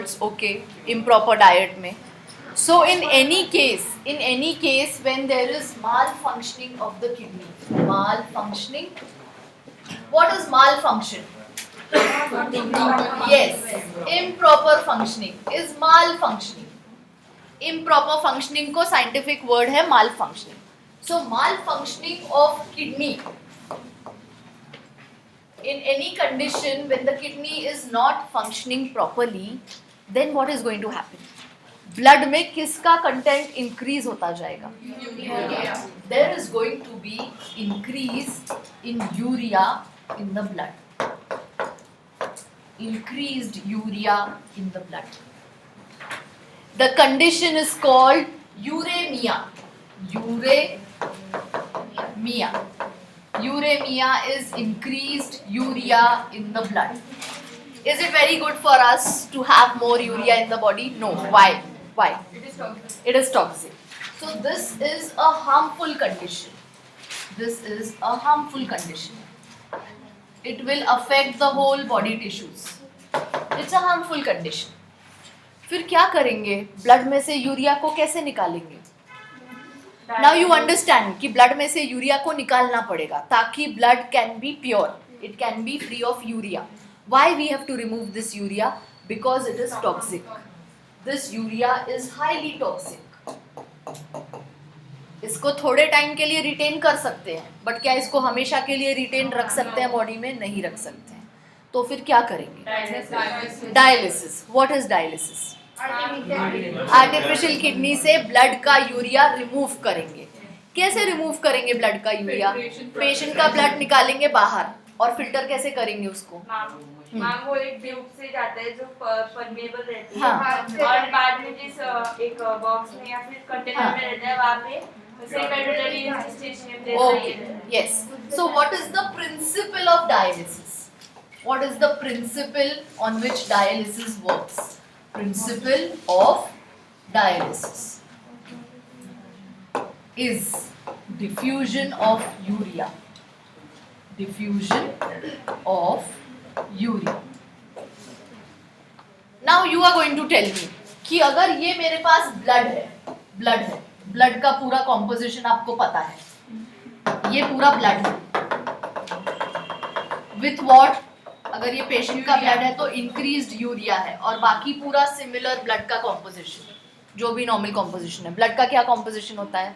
it's okay, improper diet में. So in any case when there is malfunctioning of the kidney, malfunctioning, what is malfunction? Yes, improper functioning is malfunctioning. Improper functioning को scientific word है malfunctioning. So malfunctioning of kidney, in any condition when the kidney is not functioning properly, then what is going to happen? Blood में किसका content increase होता जाएगा? There is going to be increase in urea in the blood. Increased urea in the blood. The condition is called uremia. Uremia is increased urea in the blood. Is it very good for us to have more urea in the body? No. Why? It is toxic. So this is a harmful condition. It will affect the whole body tissues. It's a harmful condition. फिर क्या करेंगे? Blood में से urea को कैसे निकालेंगे? Now you understand कि blood में से यूरिया को निकालना पड़ेगा ताकि blood can be pure. It can be free of urea. Why we have to remove this urea? Because it is toxic. This urea is highly toxic. इसको थोड़े time के लिए रिटेन कर सकते हैं, बट क्या इसको हमेशा के लिए रिटेन रख सकते हैं बॉडी में? नहीं रख सकते हैं. तो फिर क्या करेंगे? Dialysis. What is dialysis? Artificial kidney से ब्लड का यूरिया रिमूव करेंगे. कैसे रिमूव करेंगे ब्लड का यूरिया? पेशेंट का ब्लड निकालेंगे बाहर और फिल्टर कैसे करेंगे उसको? वो एक ट्यूब से जाता है जो परमेबल रहती है. और बाद में जिस एक बॉक्स में या फिर कंटेनर में रहता है वहाँ पे secondary institution देता है. Yes. So what is the principle of dialysis? What is the principle on which dialysis works? Principle of dialysis is diffusion of urea. Now you are going to tell me कि अगर ये मेरे पास blood का पूरा composition आपको पता है, ये पूरा ब्लड है. With what? अगर ये पेशेंट का ब्लड है तो इंक्रीज्ड यूरिया है और बाकी पूरा सिमिलर ब्लड का कॉम्पोजिशन, जो भी नॉर्मल कॉम्पोजिशन है. ब्लड का क्या कॉम्पोजिशन होता है?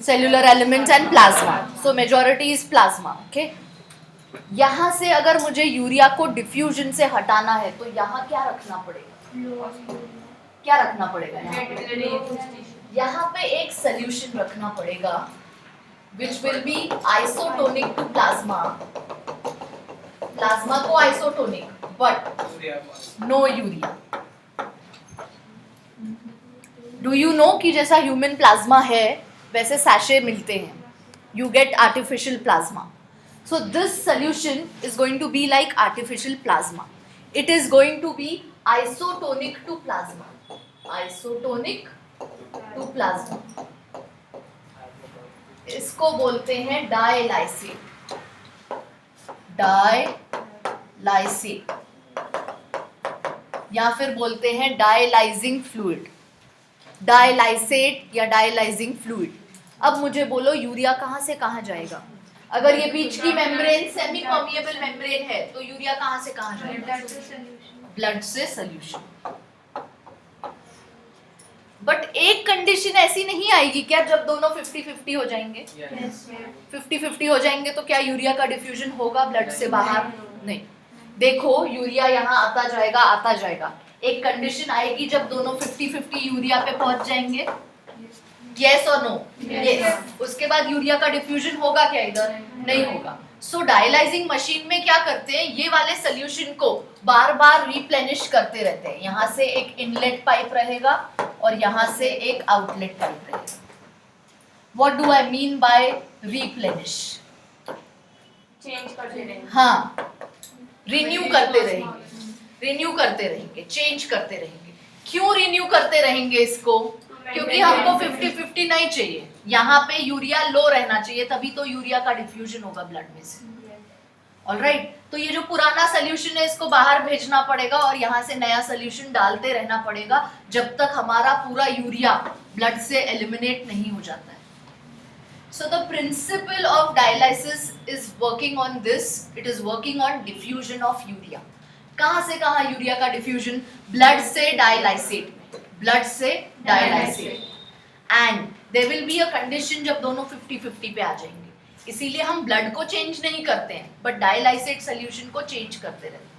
Cellular elements and plasma. So majority is plasma. Okay. यहाँ से अगर मुझे यूरिया को डिफ्यूजन से हटाना है तो यहाँ क्या रखना पड़ेगा? यहाँ पे एक सोल्यूशन रखना पड़ेगा which will be isotonic to plasma. Plasma को isotonic but no urea. Do you know कि जैसा ह्यूमन प्लाज्मा है वैसे सैशे मिलते हैं. You get artificial plasma. So this solution is going to be like artificial plasma. It is going to be isotonic to plasma. इसको बोलते हैं डायलाइसेट. या फिर बोलते हैं डायलाइजिंग फ्लूइड. डायलाइसेट या डायलाइजिंग फ्लूइड. अब मुझे बोलो यूरिया कहाँ से कहाँ जाएगा? अगर ये बीच की मेम्ब्रेन सेमी परमिएबल मेम्ब्रेन है तो यूरिया कहाँ से कहाँ जाएगा? ब्लड से सोल्यूशन. बट एक कंडीशन ऐसी नहीं आएगी क्या जब दोनों 50-50 हो जाएंगे? 50-50 हो जाएंगे तो क्या यूरिया का डिफ्यूजन होगा ब्लड से बाहर? नहीं. देखो यूरिया यहाँ आता जाएगा. एक कंडीशन आएगी जब दोनों 50-50 यूरिया पे पहुंच जाएंगे. यस और नो? यस. उसके बाद यूरिया का डिफ्यूजन होगा क्या इधर? नहीं होगा. सो डायलाइजिंग मशीन में क्या करते हैं? ये वाले सोल्यूशन को बार बार रिप्लेनिश करते रहते हैं. यहाँ से एक इनलेट पाइप रहेगा और यहाँ से एक आउटलेट पाइप रहेगा. What do I mean by replenish? Change करते रहेंगे. हाँ, रिन्यू करते रहेंगे, चेंज करते रहेंगे. क्यों रिन्यू करते रहेंगे इसको? क्योंकि हमको 50-50 नहीं चाहिए. यहाँ पे यूरिया लो रहना चाहिए, तभी तो यूरिया का डिफ्यूजन होगा ब्लड में से. ऑलराइट, तो ये जो पुराना सोल्यूशन है इसको बाहर भेजना पड़ेगा और यहाँ से नया सोल्यूशन डालते रहना पड़ेगा जब तक हमारा पूरा यूरिया ब्लड से एलिमिनेट नहीं हो जाता है. So the principle of dialysis is working on this. It is working on diffusion of urea. कहाँ से कहाँ यूरिया का डिफ्यूजन? ब्लड से डायलाइसेट में, ब्लड से dialysate. And there will be a condition जब दोनों 50-50 पे आ जाएंगे. इसीलिए हम ब्लड को चेंज नहीं करते हैं बट डायलाइसेट सोल्यूशन को चेंज करते रहते हैं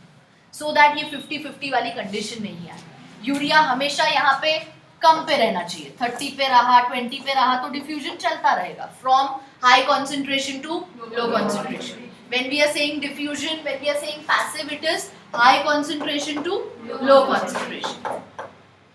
सो दैट ये 50-50 वाली कंडीशन नहीं आए. यूरिया हमेशा यहाँ पे कम पे रहना चाहिए, 30 पे रहा, 20 पे रहा तो डिफ्यूजन चलता रहेगा from high concentration to low concentration. When we are saying diffusion, when we are saying passive, it is high concentration to low concentration.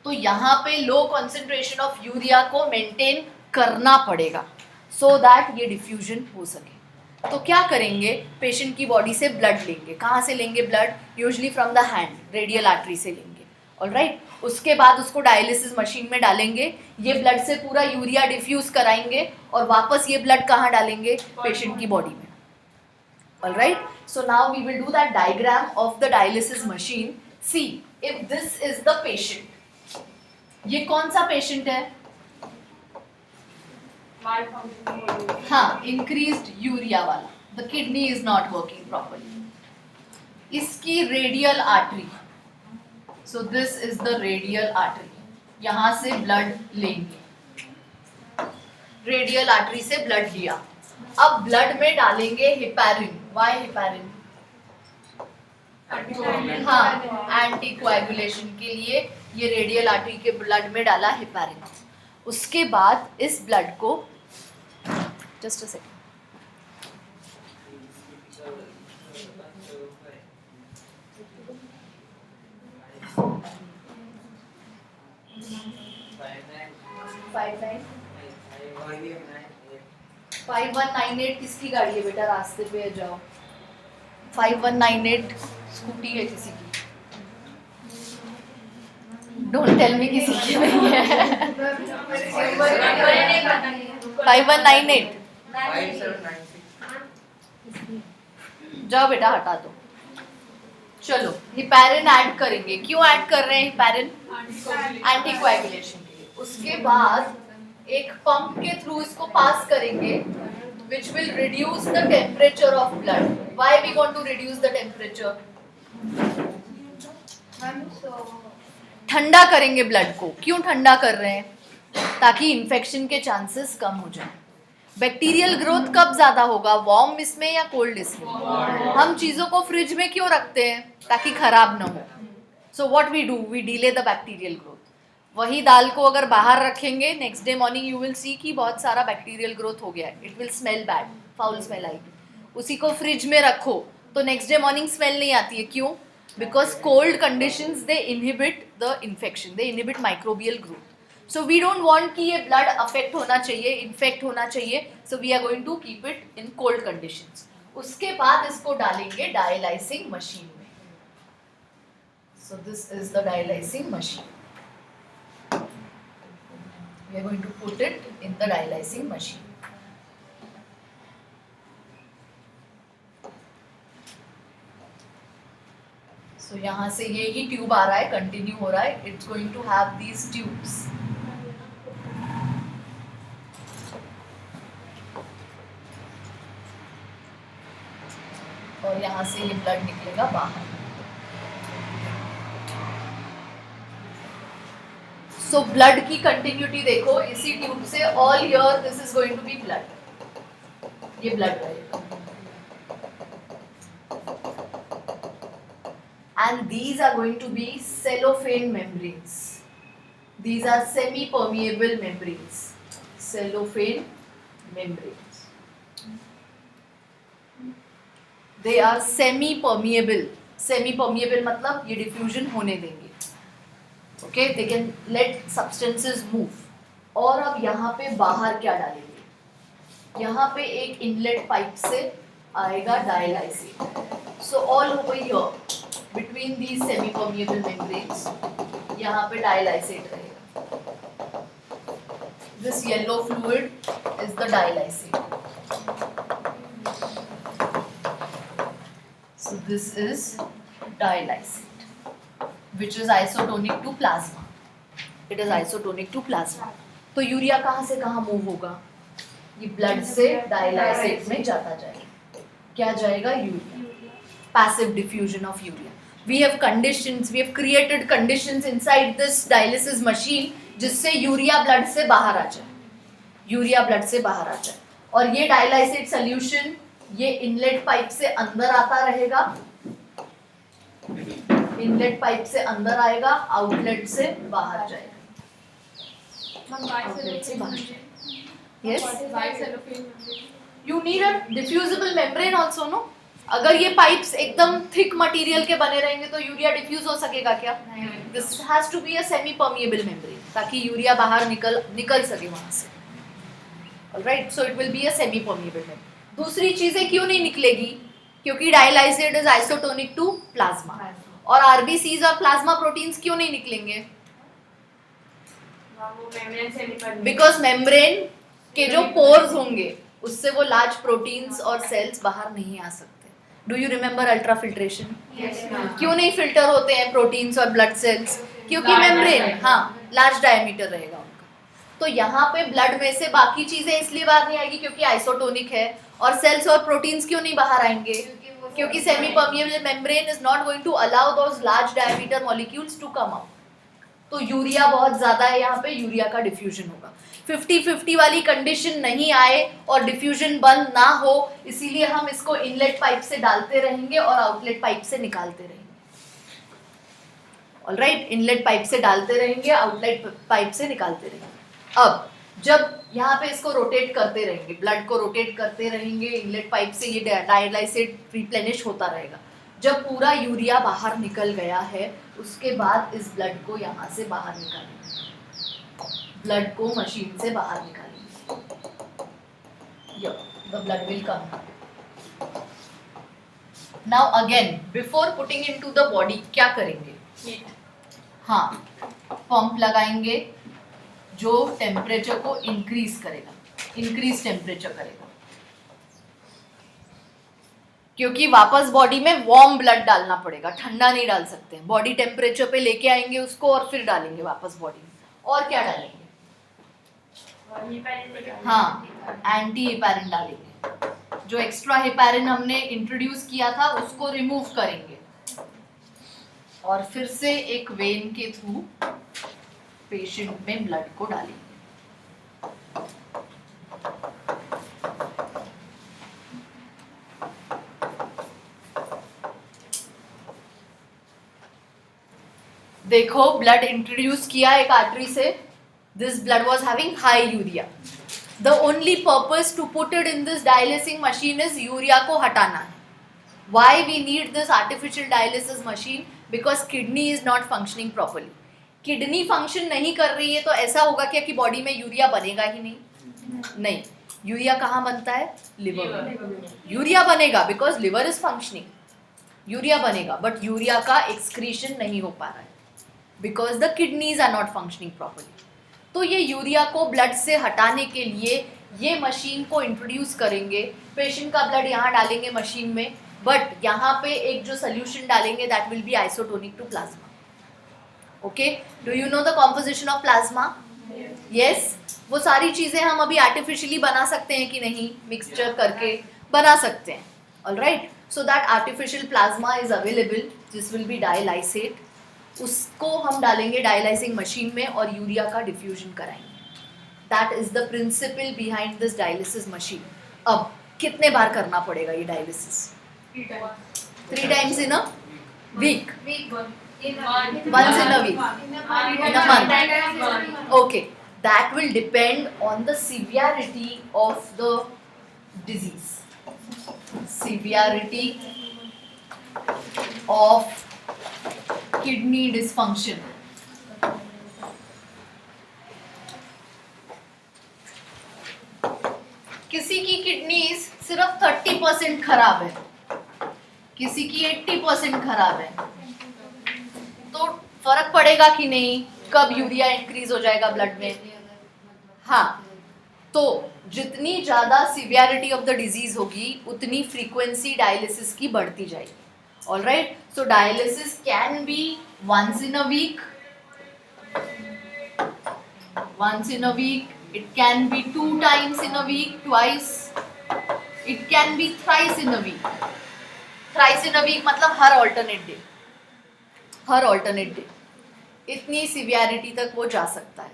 तो यहाँ पे लो कॉन्सेंट्रेशन ऑफ यूरिया को मेंटेन करना पड़ेगा सो दैट ये diffusion हो सके. तो क्या करेंगे, पेशेंट की बॉडी से ब्लड लेंगे. कहाँ से लेंगे blood? Usually from the hand, radial artery से लेंगे. ऑलराइट, उसके बाद उसको डायलिसिस मशीन में डालेंगे. ये ब्लड से पूरा यूरिया डिफ्यूज कराएंगे और वापस ये ब्लड कहाँ डालेंगे? पेशेंट की बॉडी में. Alright, so now we will do that diagram of the dialysis machine. See, if this is the patient, ये कौन सा patient है? हाँ, increased urea वाला. The kidney is not working properly. इसकी radial artery. So this is the radial artery. यहाँ से blood लेंगे. Radial artery से blood लिया. अब ब्लड में डालेंगे हेपारिन. Why heparin? हाँ, एंटी कोएगुलेशन के लिए ये रेडियल आर्टरी के ब्लड में डाला हेपारिन. उसके बाद इस ब्लड को जस्ट अ सेकंड, फाइव 5198 किसकी गाड़ी है बेटा? रास्ते पे जाओ. 5198 स्कूटी है किसी की. डोंट टेल मी किसी की नहीं है. 5198 जाओ बेटा, हटा दो. चलो हिपैरिन ऐड करेंगे. क्यों ऐड कर रहे हैं हिपैरिन? एंटी कोएगुलेशन के लिए. उसके बाद एक पंप के थ्रू इसको पास करेंगे which will reduce the temperature of blood. Why we want to reduce the temperature? ठंडा करेंगे ब्लड को. क्यों ठंडा कर रहे हैं? ताकि इन्फेक्शन के चांसेस कम हो जाए. बैक्टीरियल ग्रोथ कब ज्यादा होगा? वार्म इसमें या कोल्ड इसमें? हम चीजों को फ्रिज में क्यों रखते हैं? ताकि खराब ना हो. So what we do, we delay the bacterial growth. वही दाल को अगर बाहर रखेंगे, next day morning you will see कि बहुत सारा बैक्टीरियल ग्रोथ हो गया है. It will smell bad, foul smell आएगी. उसी को फ्रिज में रखो तो नेक्स्ट डे मॉर्निंग स्मेल नहीं आती है. क्यों? Because cold conditions they inhibit the infection, they inhibit microbial growth. So we don't want कि ये ब्लड अफेक्ट होना चाहिए, इन्फेक्ट होना चाहिए. So we are going to keep it in cold conditions. उसके बाद इसको डालेंगे डायलाइसिंग मशीन में. So this is the dialysing machine. We are going to put it in the dialyzing machine. So यहाँ से ये ही ट्यूब आ रहा है, कंटिन्यू हो रहा है. It's going to have these tubes. और यहाँ से ये ब्लड निकलेगा बाहर. सो ब्लड की कंटिन्यूटी देखो, इसी ट्यूब से all here this is going to be blood. ये ब्लड रहेगा. And these are going to be cellophane membranes. These are semi permeable membranes. Cellophane membranes. They are semi permeable. Semi permeable मतलब ये diffusion होने देंगे. Okay, they can let substances move. और अब यहाँ पे बाहर क्या डालेंगे? यहाँ पे एक इनलेट पाइप से आएगा डायलाइसिन. So all over here between these semi-permeable membranes यहाँ पे डायलाइसेट रहेगा. This yellow fluid is the dialysate. So this is dialysate, which is isotonic to plasma. It is isotonic to plasma. तो यूरिया कहाँ से कहाँ move होगा? ये ब्लड से डायलाइसेट में जाता जाएगा. क्या जाएगा? Urea. Passive diffusion of urea. We have conditions, we have created conditions inside this dialysis machine जिससे यूरिया ब्लड से बाहर आ जाए. यूरिया ब्लड से बाहर आ जाए. और ये डायलाइसेट सोल्यूशन ये इनलेट पाइप से अंदर आता रहेगा. इनलेट पाइप से अंदर आएगा, आउटलेट से बाहर जाएगा. आउटलेट से बाहर. Yes. You need a diffusible membrane also, no? अगर ये पाइप्स एकदम थिक मटेरियल के बने रहेंगे तो यूरिया डिफ्यूज हो सकेगा क्या? This has to be a semi permeable membrane ताकि यूरिया बाहर निकल सके वहां से. Alright, so it will be a semi permeable membrane. दूसरी चीजें क्यों नहीं निकलेगी? क्योंकि dialysate is isotonic to plasma. और आरबीसीज और प्लाज्मा प्रोटीन्स क्यों नहीं निकलेंगे? बिकॉज मेम्ब्रेन के जो पोर्स होंगे उससे वो लार्ज प्रोटीन्स और सेल्स बाहर नहीं आ सकते. Do you remember ultrafiltration? क्यों नहीं फिल्टर होते हैं प्रोटीन्स और ब्लड सेल्स? क्योंकि मेम्ब्रेन लार्ज डायमीटर रहेगा उनका. तो यहाँ पे ब्लड में से बाकी चीजें इसलिए बाहर नहीं आएगी क्योंकि आइसोटोनिक है. और सेल्स और प्रोटीन्स क्यों नहीं बाहर आएंगे? क्योंकि semi permeable membrane is not going to allow those large diameter molecules to come out. तो यूरिया बहुत ज्यादा है, यहाँ पे यूरिया का डिफ्यूजन होगा. 50-50 वाली कंडीशन नहीं आए और डिफ्यूजन बंद ना हो, इसीलिए हम इसको इनलेट पाइप से डालते रहेंगे और आउटलेट पाइप से निकालते रहेंगे. ऑलराइट, इनलेट पाइप से डालते रहेंगे, आउटलेट पाइप से निकालते रहेंगे. अब जब यहाँ पे इसको रोटेट करते रहेंगे, ब्लड को रोटेट करते रहेंगे, इनलेट पाइप से ये डायलाइसेट रिप्लेनिश होता रहेगा. जब पूरा यूरिया बाहर निकल गया है उसके बाद इस ब्लड को यहाँ से बाहर निकालेंगे. ब्लड को मशीन से बाहर निकालेंगे. The blood will come. Now again, before putting into the body, क्या करेंगे? हाँ, पंप लगाएंगे जो टेम्परेचर को इंक्रीज करेगा, इंक्रीज टेम्परेचर करेगा. क्योंकि वापस बॉडी में वार्म ब्लड डालना पड़ेगा, ठंडा नहीं डाल सकते हैं. बॉडी टेम्परेचर पे लेके आएंगे उसको और फिर डालेंगे वापस बॉडी में. और क्या डालेंगे? हाँ, एंटी हेपारिन डालेंगे. जो एक्स्ट्रा हेपारिन हमने इंट्रोड्यूस किया था उसको रिमूव करेंगे और फिर से एक वेन के थ्रू पेशेंट में ब्लड को डालेंगे. देखो, ब्लड इंट्रोड्यूस किया एक आर्टरी से. This blood was having high urea. The only purpose to put it in this dialysing machine is urea को हटाना है. Why we need this artificial dialysis machine? Because kidney is not functioning properly. Kidney function नहीं कर रही है तो ऐसा होगा क्या कि बॉडी में यूरिया बनेगा ही नहीं? नहीं. यूरिया कहाँ बनता है? लिवर. यूरिया बनेगा because liver is functioning. Urea बनेगा बट यूरिया का एक्सक्रीशन नहीं हो पा रहा है because the kidneys are not functioning properly. तो ये यूरिया को ब्लड से हटाने के लिए ये मशीन को इंट्रोड्यूस करेंगे. पेशेंट का ब्लड यहाँ डालेंगे मशीन में, बट यहाँ पे एक जो सोल्यूशन डालेंगे that will be isotonic to plasma. Okay, do you know the composition of plasma? Yes. वो सारी चीज़ें हम अभी आर्टिफिशियली बना सकते हैं कि नहीं? मिक्सचर करके बना सकते हैं. Alright, so that artificial plasma is available, this will be डायलाइसेट. उसको हम डालेंगे डायलाइसिंग मशीन में और यूरिया का डिफ्यूजन कराएंगे. That is the principle behind this dialysis machine. अब कितने बार करना पड़ेगा ये dialysis? 3 times in a week. Once in a week. In a month. Okay. That will depend on the severity of the disease. Severity of kidney dysfunction. किसी की kidneys सिर्फ 30% खराब है, किसी की 80% खराब है. तो फर्क पड़ेगा कि नहीं कब यूरिया इंक्रीज हो जाएगा ब्लड में? हाँ, तो जितनी ज़्यादा सिवियरिटी ऑफ द डिजीज होगी उतनी फ्रीक्वेंसी डायलिसिस की बढ़ती जाएगी. All right. So dialysis can be once in a week. Once in a week. It can be 2 times in a week, twice. It can be thrice in a week. Thrice in a week मतलब हर alternate day. हर alternate day. इतनी severity तक वो जा सकता है.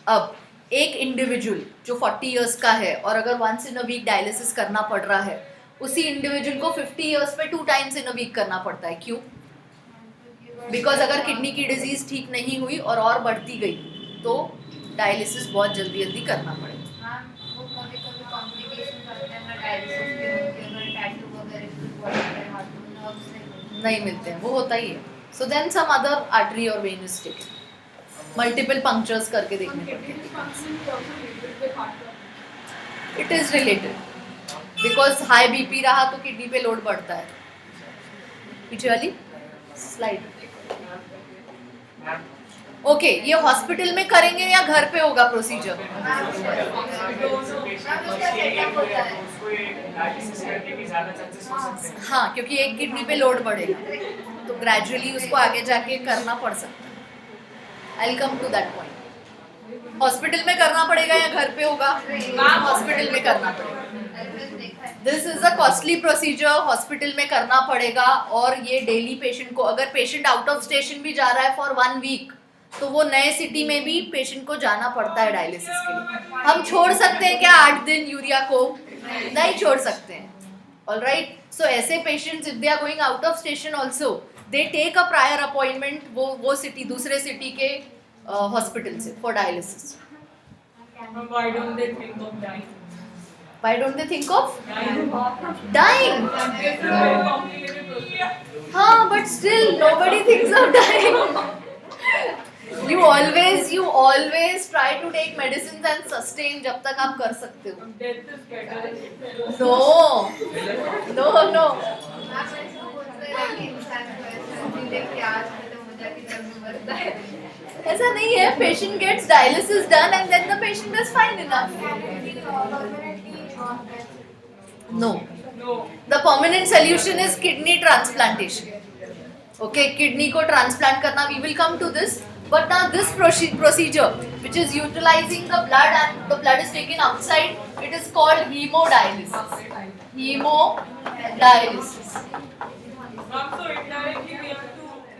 अब एक individual जो 40 इयर्स का है और अगर once in a week dialysis करना पड़ रहा है, उसी इंडिविजुअल को 50 इयर्स पे 2 टाइम्स इन अ वीक करना पड़ता है. क्यों? बिकॉज अगर किडनी की डिजीज ठीक नहीं हुई और बढ़ती गई तो डायलिसिस बहुत जल्दी जल्दी करना पड़ेगा. वो कभी कभी कॉम्प्लिकेशंस आते हैं ना डायलिसिस के, अगर टैटू वगैरह कुछ बॉडी पे हाथों में नर्व्स नहीं मिलते हैं, वो होता ही है. So then some other artery और vein is taken. Multiple punctures करके देखने पड़ते हैं. It is related because high BP रहा तो किडनी पे लोड बढ़ता है. पीछे वाली स्लाइड. ओके, ये हॉस्पिटल में करेंगे या घर पे होगा प्रोसीजर? हाँ, क्योंकि एक किडनी पे लोड बढ़ेगा तो ग्रेजुअली उसको आगे जाके करना पड़ सकता है. I will come to that point. Hospital में करना पड़ेगा या घर पे होगा? हॉस्पिटल में करना पड़ेगा. This is a costly procedure. Hospital में करना पड़ेगा और ये डेली पेशेंट को, अगर पेशेंट आउट ऑफ स्टेशन भी जा रहा है फॉर 1 वीक तो वो नए सिटी में भी पेशेंट को जाना पड़ता है डायलिसिस के लिए. हम छोड़ सकते हैं क्या 8 दिन यूरिया को? नहीं छोड़ सकते हैं. ऑलराइट. सो ऐसे patients if they are going out of station also they take a prior appointment वो सिटी, दूसरे सिटी के हॉस्पिटल से for dialysis. Why don't they think of dying? Why don't they think of dying? हाँ, but still nobody thinks of dying. You always try to take medicines and sustain जब तक आप कर सकते हो. Death is better. No. ऐसा नहीं है. Patient gets dialysis done and then the patient is fine enough. No. The permanent solution is kidney transplantation. Okay, kidney को transplant करना, we will come to this. But now this procedure, which is utilizing the blood and the blood is taken outside, it is called hemodialysis. Hemodialysis.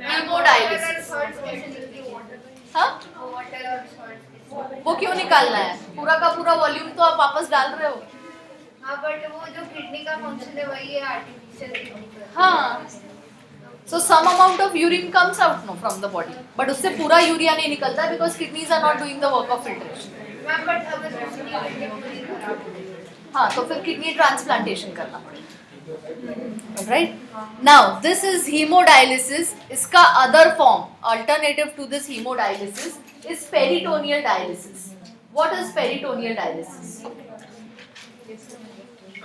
Hemodialysis. हाँ? वो क्यों निकालना है? पूरा का पूरा वॉल्यूम तो आप वापस डाल रहे हो. हाँ, बट वो जो किडनी का फंक्शन है वही है आर्टिफिशियल किडनी का. हाँ. So some amount of urine comes out no from the body, but उससे पूरा यूरिया नहीं निकलता है because kidneys are not doing the work of filtration. Ma'am, but अगर किडनी पूरी खराब हो गई, हाँ, तो फिर किडनी ट्रांसप्लांटेशन करना पड़ेगा. Right? Now this is hemodialysis. इसका other form, alternative to this hemodialysis, is peritoneal dialysis. What is peritoneal dialysis?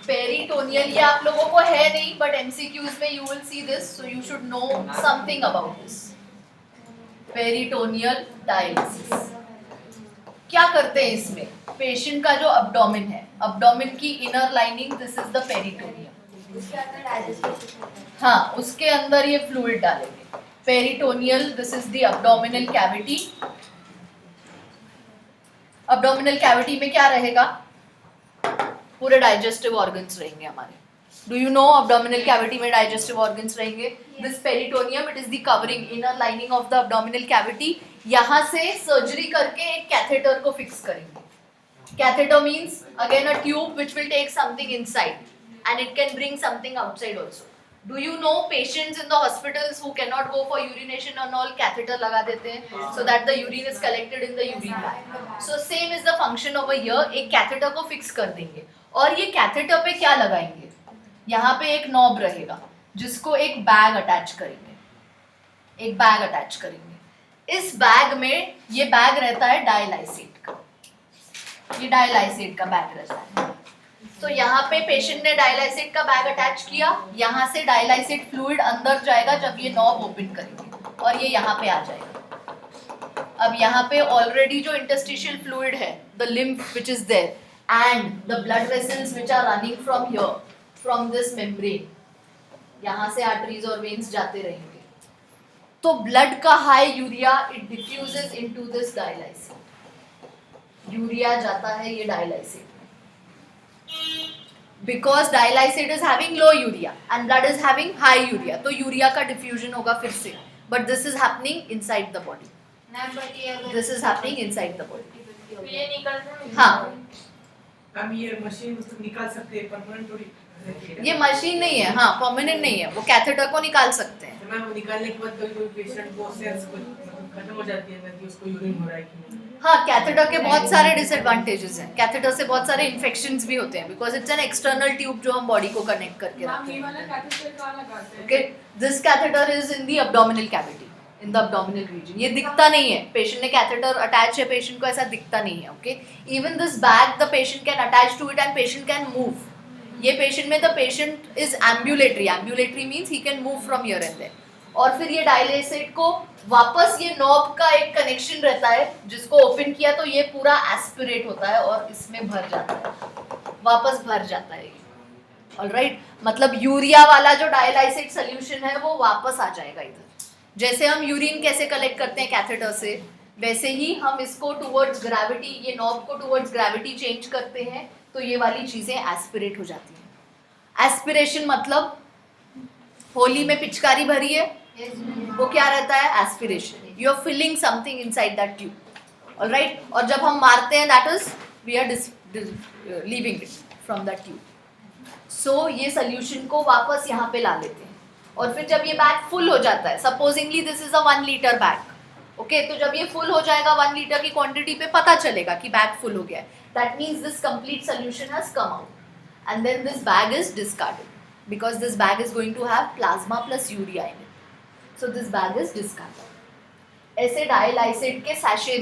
Peritoneal ये आप लोगों को है नहीं, बट एमसीक्यूज में you will see this, so you should know something about this. Peritoneal dialysis क्या करते हैं इसमें? पेशेंट का जो अब्डोमेन है, अब्डोमेन की inner lining, this is the peritoneum. हाँ, उसके अंदर ये फ्लूइड डालेंगे. Peritoneal, this is the abdominal cavity. Abdominal cavity में क्या रहेगा? पूरे डाइजेस्टिव ऑर्गन्स रहेंगे हमारे. Do you know abdominal cavity में डाइजेस्टिव ऑर्गन्स रहेंगे? This peritoneum, it is the covering, inner lining of the abdominal cavity. यहाँ से सर्जरी करके एक कैथेटर को फिक्स करेंगे. Catheter means again a tube which will take something inside and it can bring something outside also. Do you know patients in the hospitals who cannot go for urination and all, catheter लगा देते हैं so that the urine is collected in the urine bag. So same is the function over here. एक catheter को fix कर देंगे और ये catheter पे क्या लगाएंगे? यहाँ पे एक नॉब रहेगा जिसको एक बैग अटैच करेंगे. एक बैग अटैच करेंगे. इस बैग में, ये बैग रहता है डायलाइसेट का. ये डायलाइसेट का बैग रहता है. तो यहाँ पे पेशेंट ने डायलाइसेट का बैग अटैच किया. यहाँ से डायलाइसेट फ्लूइड अंदर जाएगा जब ये नॉब ओपन करेंगे और ये यहाँ पे आ जाएगा. अब यहाँ पे ऑलरेडी जो इंटरस्टिशियल फ्लूइड है, the lymph which is there and the blood vessels which are running from here, from this membrane, यहाँ से आर्टरीज और वेन्स जाते रहेंगे। तो ब्लड का high urea it diffuses into this dialysate. Urea जाता है ये dialysate because dialysate is having low urea and blood is having high urea, तो यूरिया का डिफ्यूजन होगा फिर से, but this is happening inside the body, this is happening inside the body. ये निकलते हैं। हाँ, हम ये मशीन उसको निकाल सकते हैं, परमानेंट थोड़ी। ये मशीन नहीं है, हाँ परमानेंट नहीं है, वो कैथेटर को निकाल सकते हैं। मैम निकालने के बाद कोई पेशेंट को सेल्स को खत्म हो जाती है कि उसको यूरिन हो रहा है कि नहीं। हाँ, कैथेटर के बहुत सारे डिसएडवांटेजेस हैं, कैथेटर से बहुत सारे इन्फेक्शंस भी होते हैं because it's an external tube जो हम बॉडी को कनेक्ट करके रखते हैं। Okay, this catheter is in the abdominal cavity, in the abdominal region. ये दिखता नहीं है, पेशेंट ने कैथेटर अटैच है, पेशेंट को ऐसा दिखता नहीं है। Okay, even this bag the patient can attach to it and patient can move. ये पेशेंट में the patient is ambulatory, ambulatory means he can move from here and there. और फिर ये डायलाइसिड को वापस ये नॉब का एक कनेक्शन रहता है जिसको ओपन किया तो ये पूरा एस्पिरेट होता है और इसमें भर जाता है, वापस भर जाता है। ऑलराइट, मतलब यूरिया वाला जो डायलाइसिड सोल्यूशन है वो वापस आ जाएगा इधर। जैसे हम यूरिन कैसे कलेक्ट करते हैं कैथेटर से, वैसे ही हम इसको टुवर्ड्स ग्रेविटी, ये नॉब को टुवर्ड्स ग्रेविटी चेंज करते हैं तो ये वाली चीजें एस्पिरेट हो जाती हैं। एस्पिरेशन मतलब होली में पिचकारी भरी है, वो क्या रहता है? Aspiration. You are filling something inside that tube, alright. और जब हम मारते हैं that is we are leaving it from that tube. So ये सोल्यूशन को वापस यहाँ पे ला लेते हैं और फिर जब ये बैग फुल हो जाता है, supposedly this is a 1 litre bag. Okay, तो जब ये फुल हो जाएगा 1 लीटर की क्वांटिटी पे पता चलेगा कि बैग फुल हो गया है, that means this complete solution has come out and then this bag is discarded because this bag is going to have plasma plus urea in it, so this bag is discarded। ऐसे डायलाइसिड के sachet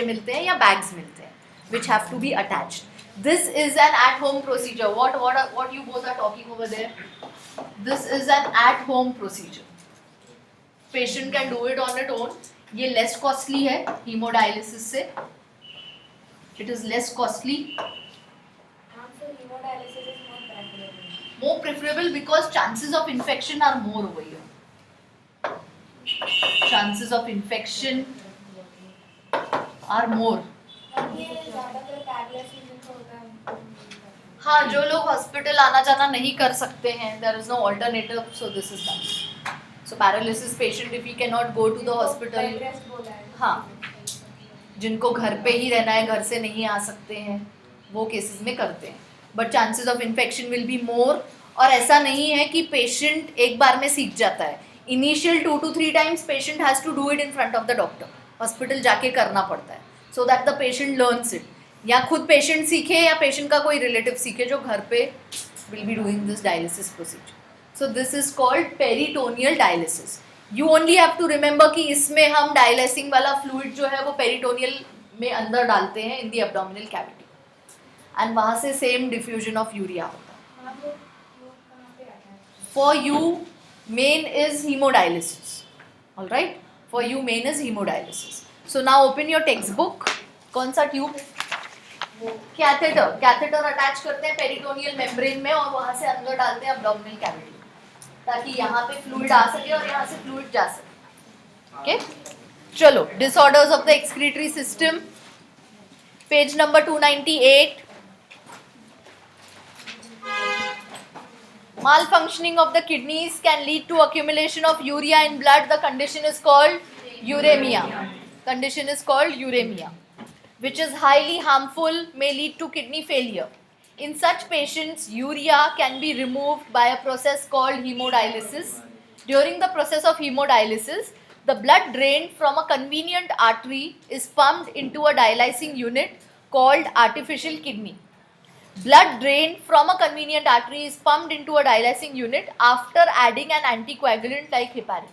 मिलते हैं या bags मिलते हैं which have to be attached। this is an at home procedure। what you both are talking over there, this is an at home procedure। patient can do it on its own। ये less costly है hemodialysis से, it is less costly, more preferable because chances of infection are more over here। chances of infection are more। हाँ, जो लोग hospital आना जाना नहीं कर सकते हैं, there is no alternative, so this is done। so paralysis patient if he cannot go to the hospital, हाँ, जिनको घर पे ही रहना है, घर से नहीं आ सकते हैं, वो केसेस में करते हैं। But chances of infection will be more. और ऐसा नहीं है कि पेशेंट एक बार में सीख जाता है, initial 2 to 3 times patient has to do it in front of the doctor, hospital जाके करना पड़ता है so that the patient learns it. या खुद पेशेंट सीखे या पेशेंट का कोई रिलेटिव सीखे जो घर पे will be doing this dialysis procedure. So this is called peritoneal dialysis. You only have to remember कि इसमें हम डायलिसिंग वाला फ्लूइड जो है वो पेरिटोनियल में अंदर डालते हैं in the abdominal cavity and वहाँ से सेम डिफ्यूजन ऑफ यूरिया होता है। For you main is haemodialysis, alright, for you main is haemodialysis. So now open your text book. कौन सा ट्यूब? कैथेटर। कैथेटर अटैच करते हैं पेरिटोनियल मेम्ब्रेन में और वहाँ से अंदर डालते हैं एब्डोमिनल कैविटी ताकि यहाँ पे फ्लूइड आ सके और यहाँ से फ्लूइड जा सके। ओके, चलो, disorders of the excretory system, page number 298। Malfunctioning of the kidneys can lead to accumulation of urea in blood. The condition is called uremia. Condition is called uremia, which is highly harmful, may lead to kidney failure. In such patients, urea can be removed by a process called hemodialysis. During the process of hemodialysis, the blood drained from a convenient artery is pumped into a dialysing unit called artificial kidney. Blood drained from a convenient artery is pumped into a dialysing unit after adding an anticoagulant like heparin.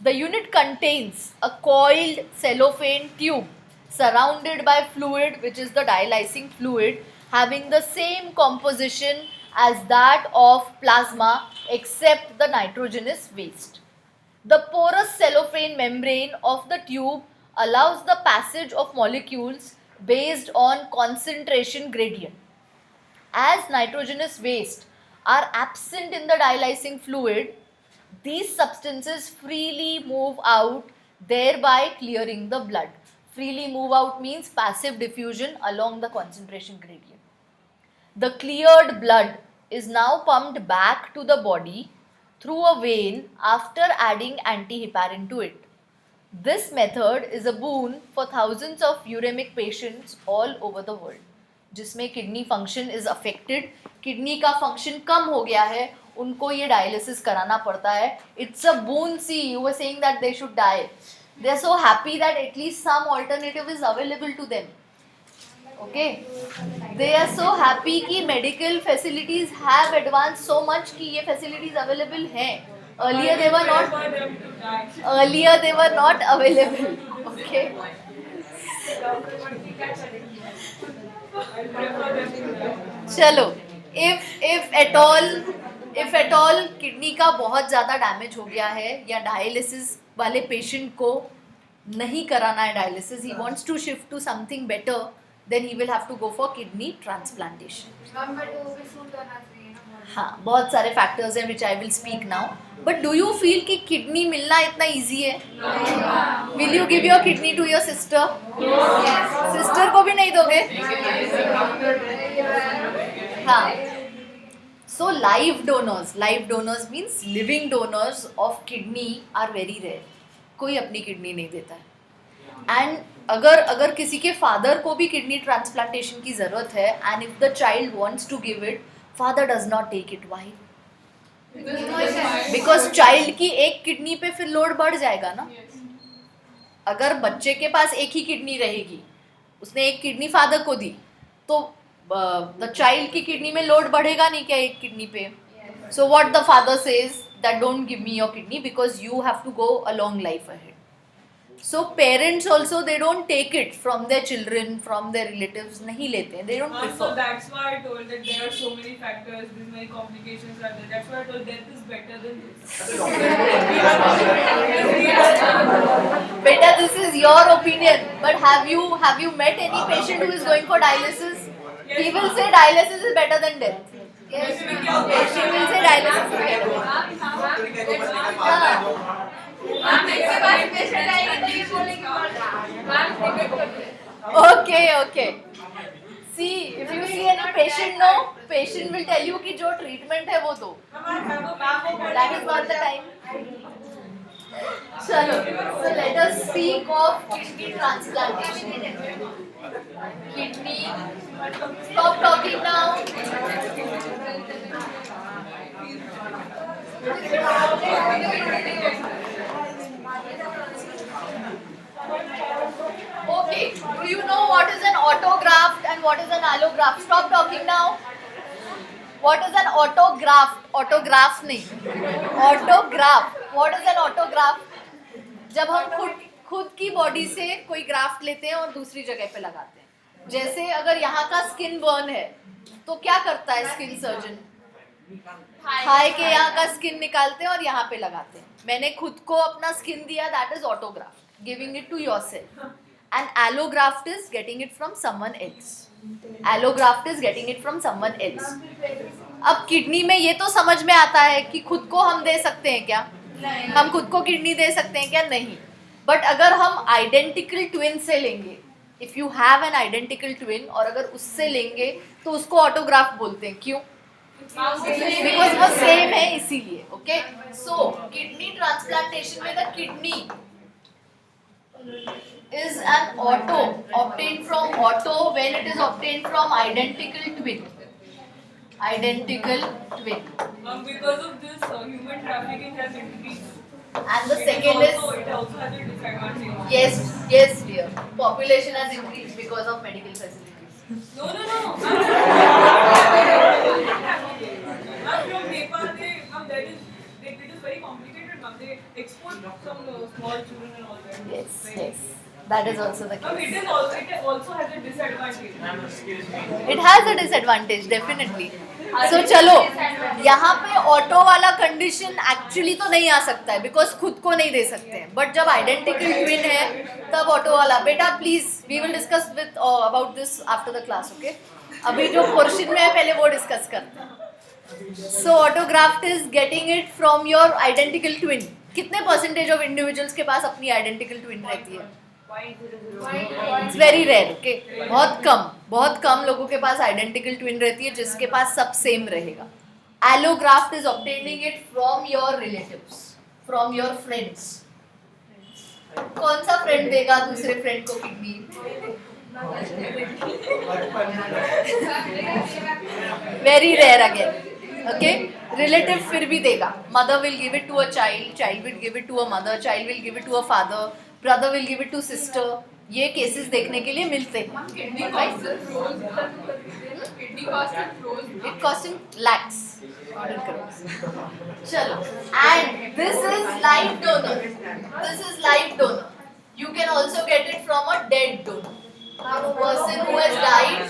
The unit contains a coiled cellophane tube surrounded by fluid, which is the dialysing fluid, having the same composition as that of plasma except the nitrogenous waste. The porous cellophane membrane of the tube allows the passage of molecules based on concentration gradient. As nitrogenous waste are absent in the dialysing fluid, these substances freely move out, thereby clearing the blood. Freely move out means passive diffusion along the concentration gradient. The cleared blood is now pumped back to the body through a vein after adding antiheparin to it. This method is a boon for thousands of uremic patients all over the world. जिसमें kidney function is affected, kidney का function कम हो गया है, उनको ये dialysis कराना पड़ता है. It's a boon. See, you were saying that they should die. They are so happy that at least some alternative is available to them. Okay, they are so happy कि medical facilities have advanced so much कि ये facilities available हैं. Earlier they were not available. Okay. चलो, if at all kidney का बहुत ज़्यादा damage हो गया है या डायलिसिस वाले पेशेंट को नहीं कराना है dialysis, he wants to shift to something better, then he will have to go for kidney transplantation. हाँ, बहुत सारे फैक्टर्स हैं which I will speak now. But do you feel कि किडनी मिलना इतना easy है? Will you give your kidney to your sister? Sister को भी नहीं दोगे? हाँ. So live donors means living donors of kidney are very rare. कोई अपनी किडनी नहीं देता है. And अगर किसी के फादर को भी किडनी ट्रांसप्लांटेशन की ज़रूरत है and if the child wants to give it, father does not take it. Why? Because child की एक किडनी पे फिर लोड बढ़ जाएगा ना. अगर बच्चे के पास एक ही किडनी रहेगी, उसने एक किडनी फादर को दी, तो द चाइल्ड की किडनी में लोड बढ़ेगा नहीं क्या एक किडनी पे? So what the father says that don't give me your kidney because you have to go a long life ahead. So parents also, they don't take it from their children, from their relatives. नहीं लेते हैं, they don't prefer. So that's why I told that there are so many factors, there's many complications are there. That's why I told death is better than this. Beta, this is your opinion, but have you met any patient who is going for dialysis? Yes, He will say dialysis is better than death. Yes, Yes, she will say dialysis is better than death. हाँ. Okay. See, if you see any patient, no, patient will tell you कि जो treatment है वो दो. That is not the time. चलो, so let us speak of kidney transplantation. Kidney. Stop talking now. Okay, do you know what is an autograft and what is an allograft? Stop talking now. What is an autograft? Autograph नहीं. Autograft. What is an autograft? जब हम खुद की body से कोई graft लेते हैं और दूसरी जगह पे लगाते हैं. जैसे अगर यहाँ का स्किन बर्न है, तो क्या करता है स्किन सर्जन? थाई के यहाँ का स्किन निकालते हैं और यहाँ पे लगाते हैं. मैंने खुद को अपना स्किन दिया, that is autographed. Giving it to yourself. And allograft is getting it from someone else. Allograft is getting it from someone else. अब किडनी में ये तो समझ में आता है कि खुद को हम दे सकते हैं क्या? हम खुद को किडनी दे सकते हैं क्या? नहीं. बट अगर हम आइडेंटिकल ट्विन से लेंगे, if you have an identical twin, और अगर उससे लेंगे तो उसको ऑटोग्राफ्ट बोलते हैं. क्यों? बिकॉज वो सेम है इसीलिए. ओके, सो किडनी ट्रांसप्लांटेशन में the kidney is an auto obtained from auto when it is obtained from identical twin. Because of this, human trafficking has increased. And the second it also has a disadvantage. Yes dear, population has increased because of medical facilities. No. From Nepal, that is very complicated. They export some small children and all that. Yes. That is also the case. It also has a disadvantage. It has a disadvantage, definitely. So चलो, यहाँ पे auto वाला condition actually तो नहीं आ सकता है because खुद को नहीं दे सकते हैं. बट जब आइडेंटिकल ट्विन है तब ऑटो वाला. बेटा please, we will discuss with about this after the class. Okay, अभी जो पोर्शन में है पहले वो डिस्कस करते हैं. So autograft is getting it from your identical twin. कितने परसेंटेज ऑफ इंडिविजुअल्स के पास अपनी आइडेंटिकल ट्विन रहती है? 0.00. It's very rare. ओके, बहुत कम लोगों के पास आइडेंटिकल ट्विन रहती है जिसके पास सब सेम रहेगा. Allograft is obtaining it from your relatives, from your friends. कौन सा फ्रेंड देगा दूसरे फ्रेंड को kidney? Very rare again. Okay, relative फिर भी देगा. Mother will give it to a child, child will give it to a mother, child will give it to a father, brother will give it to sister. ये cases देखने के लिए मिलते हैं. Kidney cost in crores. Kidney cost in crores. It costs in lakhs, not in crores. चलो, and this is live donor. This is live donor. You can also get it from a dead donor. A person who has died.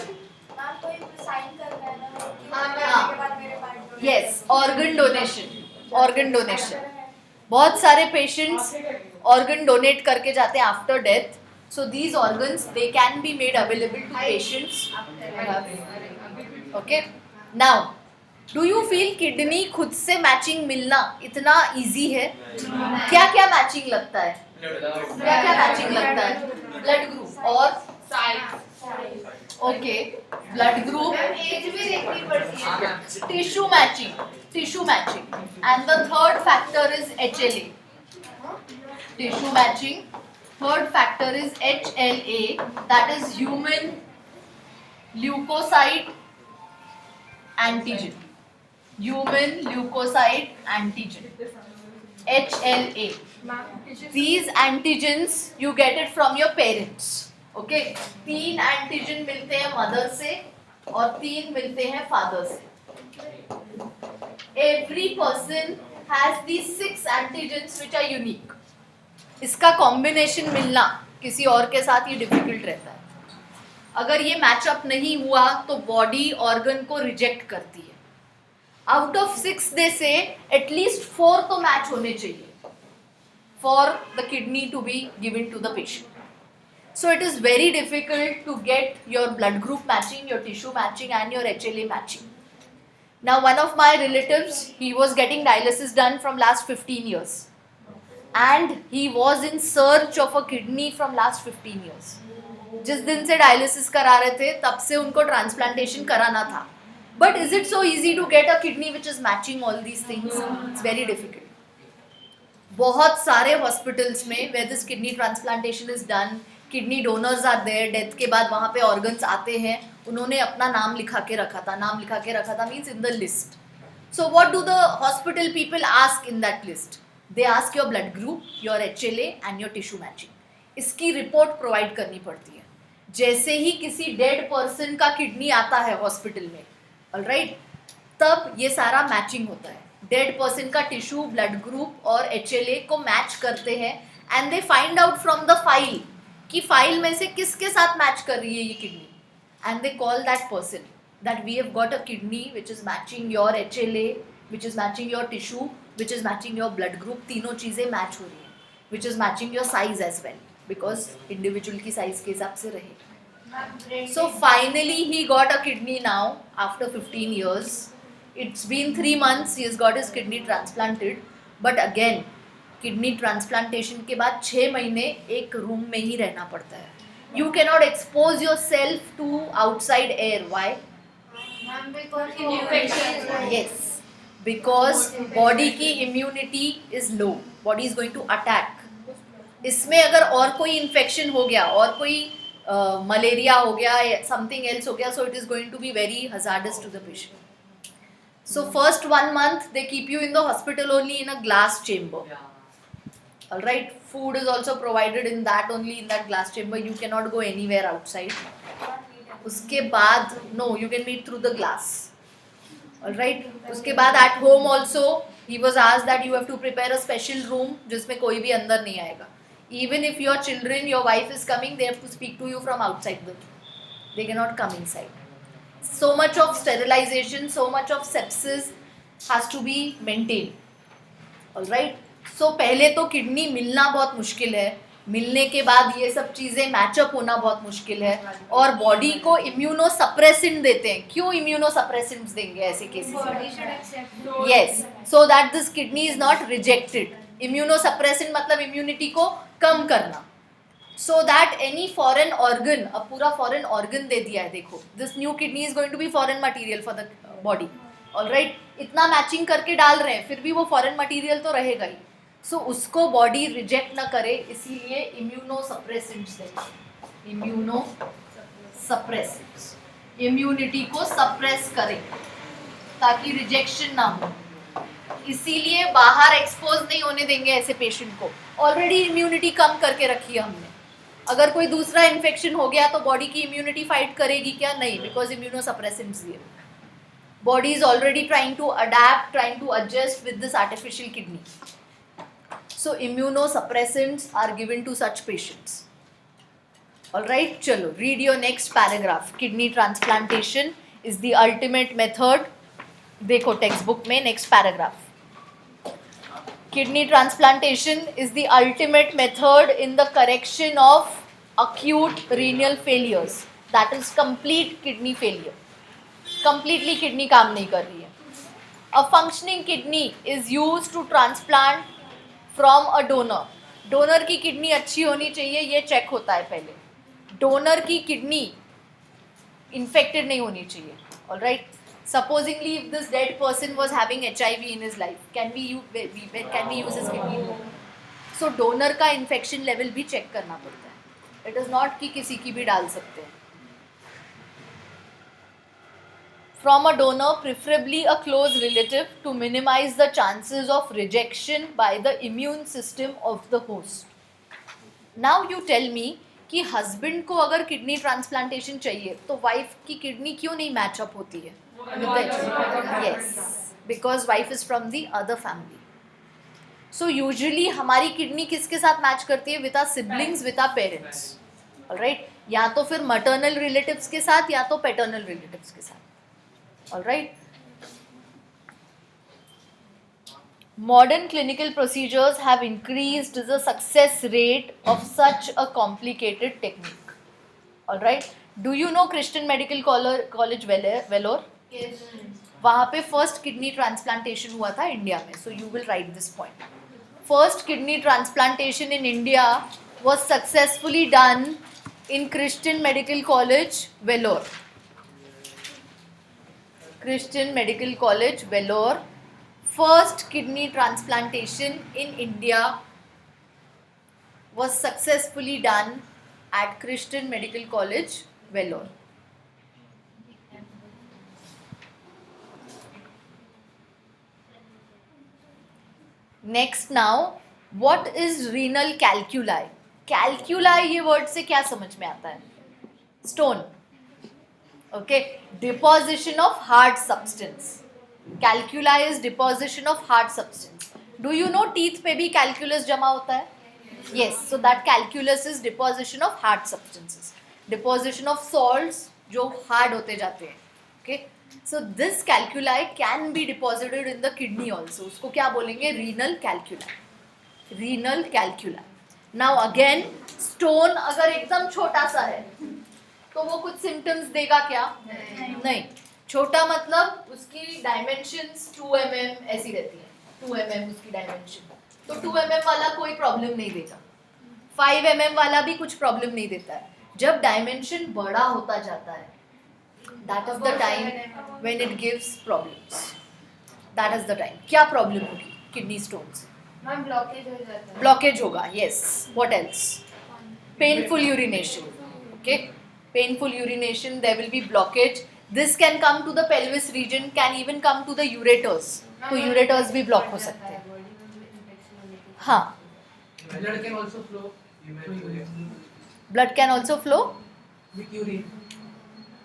Yes, organ donation. Organ donation. बहुत सारे patients organ donate करके जाते हैं after death. So these organs they can be made available to patients. Okay. Now, do you feel kidney खुद से matching मिलना इतना easy है? क्या क्या मैचिंग लगता है? क्या क्या मैचिंग लगता है? ब्लड ग्रुप और ओके, ब्लड ग्रुप, एज भी देखनी पड़ती है, tissue matching, and the third factor is HLA. Tissue matching. Third factor is HLA, that is human leukocyte antigen. Human leukocyte antigen. HLA. These antigens you get it from your parents. Okay? 3 antigen मिलते हैं mother से और 3 मिलते हैं father से. Every person has these 6 antigens which are unique. इसका combination मिलना किसी और के साथ ये डिफिकल्ट रहता है. अगर ये मैचअप नहीं हुआ तो बॉडी ऑर्गन को रिजेक्ट करती है. आउट ऑफ 6 दे से एटलीस्ट 4 तो मैच होने चाहिए for the kidney to be given to the patient. So it is very difficult to get your blood group matching, your tissue matching and your HLA matching. Now one of my relatives, he was getting dialysis done from last 15 years. And he was in search of a kidney from last 15 years. जिस दिन से dialysis करा रहे थे तब से उनको transplantation कराना था. But is it so easy to get a kidney which is matching all these things? It's very difficult. बहुत सारे हॉस्पिटल्स में where this kidney transplantation is done, kidney donors are there, death के बाद वहाँ पे organs आते हैं, उन्होंने अपना नाम लिखा के रखा था means in the list. So what do the hospital people ask in that list? They ask your blood group, your HLA and your tissue matching. इसकी रिपोर्ट प्रोवाइड करनी पड़ती है. जैसे ही किसी डेड पर्सन का किडनी आता है हॉस्पिटल में, ऑलराइट, तब ये सारा मैचिंग होता है. डेड पर्सन का टिश्यू, ब्लड ग्रुप और HLA को मैच करते हैं and they find out from the file कि फाइल में से किसके साथ मैच कर रही है ये kidney, and they call that person that we have got a kidney which is matching your HLA, which is matching your tissue, which is matching your blood group. तीनों चीजें मैच हो रही हैं, which is matching your size as well, because individual की size के हिसाब से रहे. So finally he got a kidney now after 15 years. It's been 3 months he has got his kidney transplanted, but again kidney transplantation के बाद 6 महीने एक room में ही रहना पड़ता है. You cannot expose yourself to outside air. Why? Yes. Because body की immunity is low, body is going to attack. इसमें अगर और कोई infection हो गया और कोई malaria हो गया या something else हो गया, so it is going to be very hazardous to the patient. So first 1 month they keep you in the hospital only in a glass chamber. All right, food is also provided in that only in that glass chamber. You cannot go anywhere outside. उसके बाद no, you can meet through the glass. Alright, उसके बाद at home also he was asked that you have to prepare a special room जिसमें कोई भी अंदर नहीं आएगा. Even if your children, your wife is coming, they have to speak to you from outside the room. They cannot come inside. So much of sterilization, so much of sepsis has to be maintained. Alright, so पहले तो kidney मिलना बहुत मुश्किल है. मिलने के बाद ये सब चीजें मैचअप होना बहुत मुश्किल है और बॉडी को इम्यूनो सप्रेसेंट देते हैं. क्यों इम्यूनो सप्रेसेंट्स देंगे ऐसे केसेस में? Yes, so that this kidney is not rejected. Immuno suppressant मतलब इम्यूनिटी को कम करना. So that any foreign organ, अब पूरा फॉरेन ऑर्गन दे दिया है. देखो, this new kidney is going to be foreign material for the body. Alright, इतना मैचिंग करके डाल रहे हैं, फिर भी वो फॉरेन मटेरियल तो रहेगा ही. सो उसको बॉडी रिजेक्ट ना करे, इसीलिए इम्यूनो सप्रेसेंट्स देते हैं. इम्यूनो सप्रेसेंट्स इम्यूनिटी को सप्रेस करें ताकि रिजेक्शन ना हो. इसीलिए बाहर एक्सपोज नहीं होने देंगे ऐसे पेशेंट को. ऑलरेडी इम्यूनिटी कम करके रखी है हमने. अगर कोई दूसरा इन्फेक्शन हो गया तो बॉडी की इम्यूनिटी फाइट करेगी क्या? नहीं, बिकॉज इम्यूनो सप्रेसेंट्स दिए. Body is already trying to adapt, trying to adjust with this artificial kidney. So immunosuppressants are given to such patients. All right, chalo, read your next paragraph. Kidney transplantation is the ultimate method. देखो textbook में next paragraph. Kidney transplantation is the ultimate method in the correction of acute renal failures. That is complete kidney failure. Completely kidney काम नहीं कर रही है. A functioning kidney is used to transplant from a donor. Donor की kidney अच्छी होनी चाहिए, ये चेक होता है पहले. डोनर की किडनी इन्फेक्टेड नहीं होनी चाहिए. Alright, supposingly if this dead person was having HIV in his life, can we use his kidney? So donor का इन्फेक्शन लेवल भी चेक करना पड़ता है. इट इज़ नॉट कि किसी की भी डाल सकते हैं. From a donor, preferably a close relative, to minimize the chances of rejection by the immune system of the host. Now you tell me कि husband को अगर kidney transplantation चाहिए तो wife की kidney क्यों नहीं match up होती है? Yes, because wife is from the other family. So usually हमारी kidney किसके साथ match करती है? With our siblings, with our parents. Alright, या तो फिर maternal relatives के साथ या तो paternal relatives के साथ. All right. Modern clinical procedures have increased the success rate of such a complicated technique. All right. Do you know Christian Medical College Vellore? Yes. वहाँ पे first kidney transplantation हुआ था इंडिया में. So you will write this point. First kidney transplantation in India was successfully done in Christian Medical College Vellore. Christian Medical College Vellore. First kidney transplantation in India was successfully done at Christian Medical College Vellore. Next now, what is renal calculi? Calculi ये word से क्या समझ में आता है? Stone. Okay, deposition of hard substance. Calculi is deposition of hard substance. Do you know teeth पे भी calculus जमा होता है? Yes, so that calculus is deposition of hard substances. Deposition of salts जो hard होते जाते हैं. Okay, so this calculi can be deposited in the kidney also. उसको क्या बोलेंगे? Renal calculi. Renal calculi. Now again, stone अगर एकदम छोटा सा है तो वो कुछ सिम्टम्स देगा क्या? नहीं. छोटा मतलब उसकी डायमेंशंस 2 mm ऐसी रहती है. 2 mm उसकी डायमेंशन, तो 2 mm वाला कोई प्रॉब्लम नहीं देगा. 5 mm वाला भी कुछ प्रॉब्लम नहीं देता है. जब डायमेंशन बड़ा होता जाता है, that is the time when it gives problems. That is the time. क्या प्रॉब्लम होगी किडनी स्टोन से? मैम ब्लॉकेज हो जाता है. ब्लॉकेज होगा. Yes. What else? Painful urination. Okay, painful urination, there will be blockage. This can come to the pelvis region, can even come to the ureters. तो ureters भी block हो सकते हैं. हाँ. Blood can also flow. Blood can also flow With urine.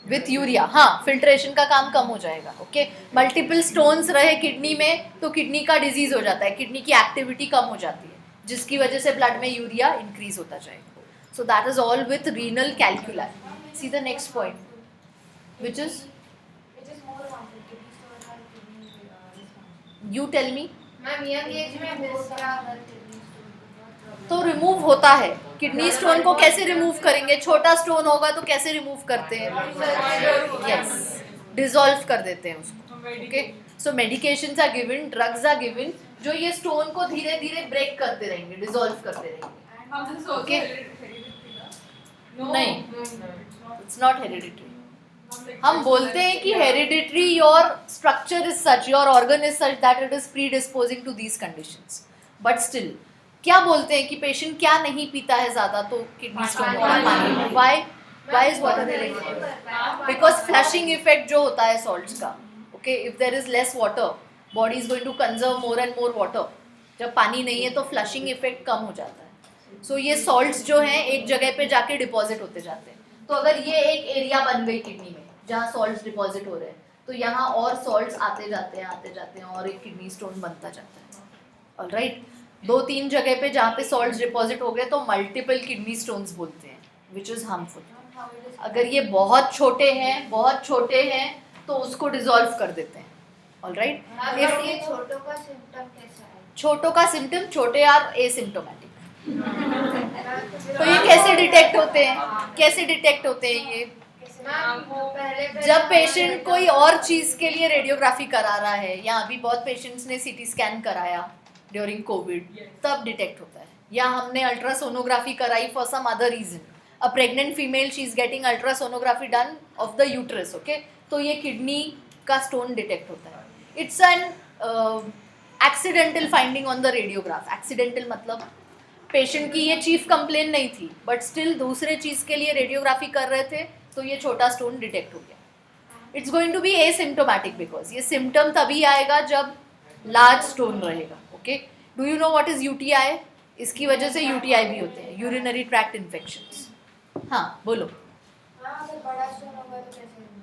with urea. हाँ, filtration का काम कम हो जाएगा. Okay, multiple stones रहे किडनी में तो किडनी का डिजीज हो जाता है, किडनी की एक्टिविटी कम हो जाती है, जिसकी वजह से ब्लड में यूरिया इंक्रीज होता जाएगा. So that is all with renal calculi. See the next point, which is more harmful. Kidney stones are kidney you tell me. Ma'am young age में हो क्या? तो रिमूव होता है। किडनी स्टोन को कैसे रिमूव करेंगे? छोटा स्टोन होगा तो कैसे रिमूव करते हैं? यस, डिसॉल्व कर देते हैं उसको। Okay, so medications are given, drugs are given, जो ये स्टोन को धीरे धीरे ब्रेक करते रहेंगे, डिसॉल्व करते रहेंगे। Okay. नहीं, इट्स नॉट हेरिडिटरी। हम बोलते हैं कि hereditary your structure is such, your organ is such that it is predisposing to these conditions, but still क्या बोलते हैं कि पेशेंट क्या नहीं पीता है ज्यादा तो किडनी स्टोन होता है? पानी। Why is water hereditary? Because flushing effect जो होता है सॉल्ट्स का, okay, if there is less water body is going to conserve more and more water. जब पानी नहीं है तो फ्लशिंग इफेक्ट कम हो जाता है। सो ये सॉल्ट्स जो हैं एक जगह पे जाके डिपॉजिट होते जाते हैं। तो अगर ये एक एरिया बन गई किडनी में जहाँ सॉल्ट्स डिपॉजिट हो रहे हैं, तो यहाँ और सॉल्ट्स आते जाते हैं और एक किडनी स्टोन बनता जाता है। ऑलराइट, 2-3 जगह पे जहाँ पे सॉल्ट्स डिपॉजिट हो गए तो मल्टीपल किडनी स्टोन्स बोलते हैं, विच इज हार्मफुल। अगर ये बहुत छोटे हैं तो उसको डिसॉल्व कर देते हैं। ऑलराइट, ये छोटों का सिम्टम कैसा है? छोटों का सिम्टम, छोटे आर एसिम्टोमेटिक। तो ये कैसे डिटेक्ट होते हैं ये? जब पेशेंट कोई और चीज के लिए रेडियोग्राफी करा रहा है, या अभी बहुत पेशेंट्स ने सीटी स्कैन कराया ड्यूरिंग कोविड, तब डिटेक्ट होता है। या हमने अल्ट्रासोनोग्राफी कराई for some other reason, a pregnant female she is getting ultrasonography done of the uterus, okay, तो ये किडनी का स्टोन डिटेक्ट होता है। It's an accidental finding on the radiograph. Accidental मतलब पेशेंट की ये चीफ कंप्लेन नहीं थी, बट स्टिल दूसरे चीज के लिए रेडियोग्राफी कर रहे थे तो ये छोटा स्टोन डिटेक्ट हो गया। It's going to be asymptomatic because ये सिम्टम तभी आएगा जब लार्ज स्टोन रहेगा। Okay, do you know what is UTI? इसकी वजह से यूटीआई भी होते हैं, यूरिनरी ट्रैक्ट इन्फेक्शंस। हाँ बोलो। हाँ, अगर बड़ा स्टोन होगा तो कैसे?